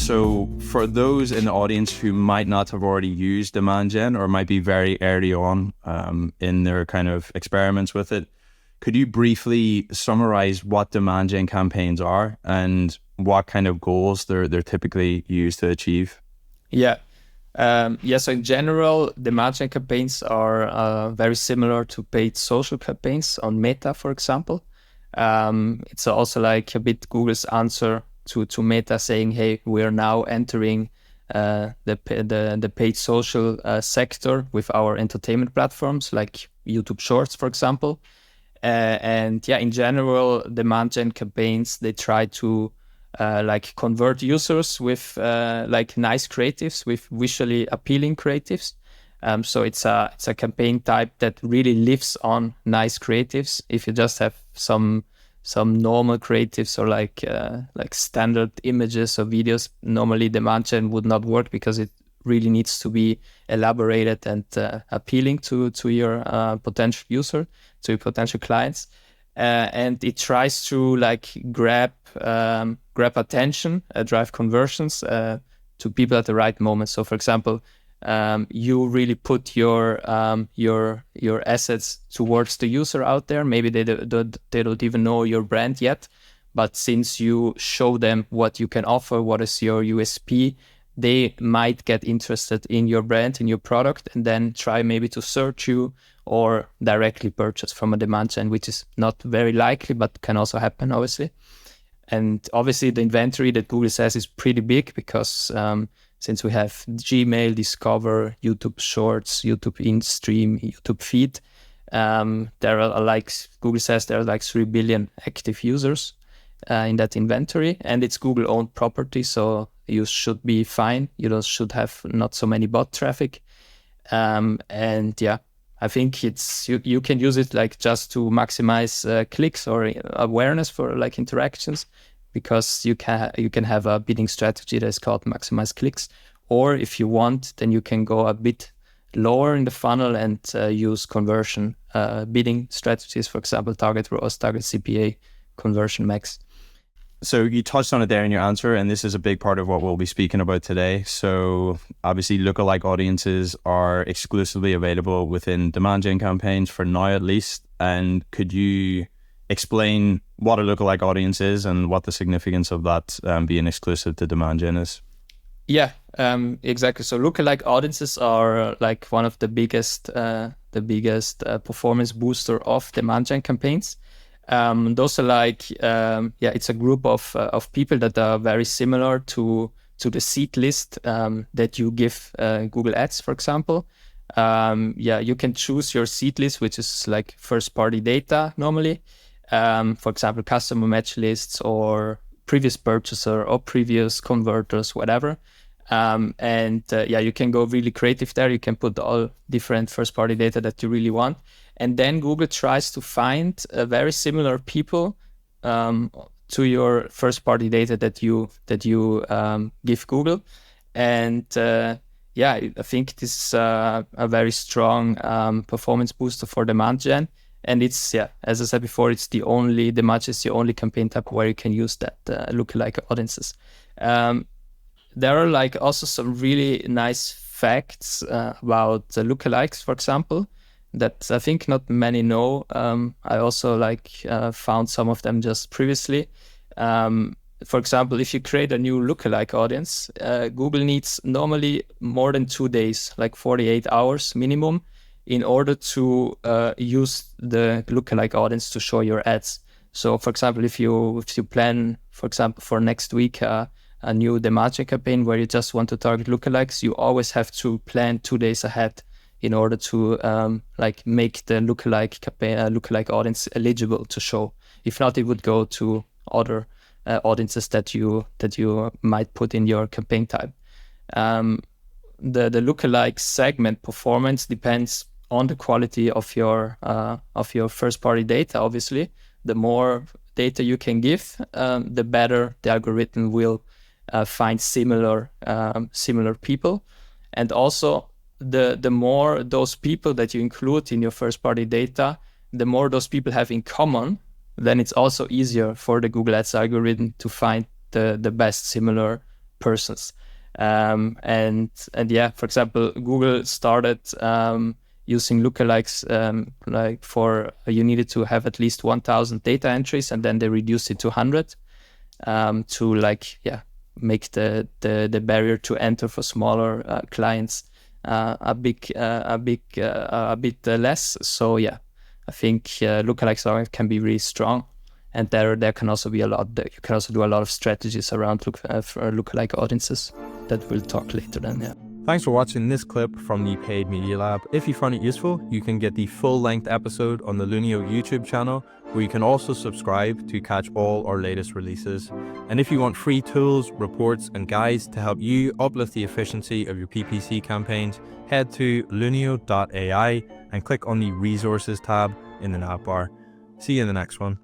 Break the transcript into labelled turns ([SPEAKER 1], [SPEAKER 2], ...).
[SPEAKER 1] So for those in the audience who might not have already used demand gen or might be very early on in their kind of experiments with it, could you briefly summarize what demand gen campaigns are and what kind of goals they're typically used to achieve?
[SPEAKER 2] Yeah. So in general, demand gen campaigns are very similar to paid social campaigns on Meta, for example. It's also like a bit Google's answer to Meta saying, hey, we're now entering the paid social sector with our entertainment platforms like YouTube Shorts, for example. In general, demand gen campaigns, they try to convert users with nice creatives, with visually appealing creatives. So it's a campaign type that really lives on nice creatives. If you just have some normal creatives or like standard images or videos, normally demand gen would not work because it really needs to be elaborated and appealing to your potential user, to your potential clients. And it tries to grab attention, drive conversions to people at the right moment. So, for example, you really put your assets towards the user out there. Maybe they don't even know your brand yet, but since you show them what you can offer, what is your USP, they might get interested in your brand, in your product, and then try maybe to search you or directly purchase from a demand gen, which is not very likely, but can also happen, obviously. And obviously the inventory that Google says is pretty big because since we have Gmail, Discover, YouTube Shorts, YouTube InStream, YouTube Feed, there are Google says there are 3 billion active users in that inventory, and it's Google-owned property, so you should be fine. You should have not so many bot traffic. I think it's you can use it just to maximize clicks or awareness for interactions, because you can have a bidding strategy that's called maximize clicks. Or if you want, then you can go a bit lower in the funnel and use conversion bidding strategies, for example, target ROAS, target CPA, conversion max.
[SPEAKER 1] So you touched on it there in your answer, and this is a big part of what we'll be speaking about today. So obviously lookalike audiences are exclusively available within demand gen campaigns for now at least. And could you explain what a lookalike audience is and what the significance of that being exclusive to demand gen is?
[SPEAKER 2] Yeah, exactly. So lookalike audiences are one of the biggest performance booster of demand gen campaigns. Those are it's a group of people that are very similar to the seed list that you give Google Ads, for example. You can choose your seed list, which is first party data normally. For example, customer match lists or previous purchaser or previous converters, whatever. You can go really creative there. You can put all different first party data that you really want. And then Google tries to find very similar people to your first party data that you give Google. And I think this is a very strong performance booster for demand gen. And it's, as I said before, demand gen is the only campaign type where you can use that lookalike audiences. There are also some really nice facts about lookalikes, for example, that I think not many know. I also found some of them just previously. For example, if you create a new lookalike audience, Google needs normally more than 2 days, 48 hours minimum, in order to use the lookalike audience to show your ads. So, for example, if you plan, for example, for next week a new demand gen campaign where you just want to target lookalikes, you always have to plan 2 days ahead in order to make the lookalike campaign, lookalike audience eligible to show. If not, it would go to other audiences that you might put in your campaign type. The lookalike segment performance depends on the quality of your first party data. Obviously, the more data you can give, the better the algorithm will find similar people, and also the more those people that you include in your first party data, the more those people have in common, then it's also easier for the Google Ads algorithm to find the best similar persons. And yeah, for example, Google started using lookalikes, like for you needed to have at least 1,000 data entries, and then they reduced it to 100 to like make the barrier to enter for smaller clients a bit less. So yeah, I think lookalikes can be really strong, and there can also be a lot. You can also do a lot of strategies around lookalike audiences that we'll talk later then. Yeah.
[SPEAKER 3] Thanks for watching this clip from the Paid Media Lab. If you found it useful, you can get the full-length episode on the Lunio YouTube channel, where you can also subscribe to catch all our latest releases. And if you want free tools, reports, and guides to help you uplift the efficiency of your PPC campaigns, head to lunio.ai and click on the Resources tab in the nav bar. See you in the next one.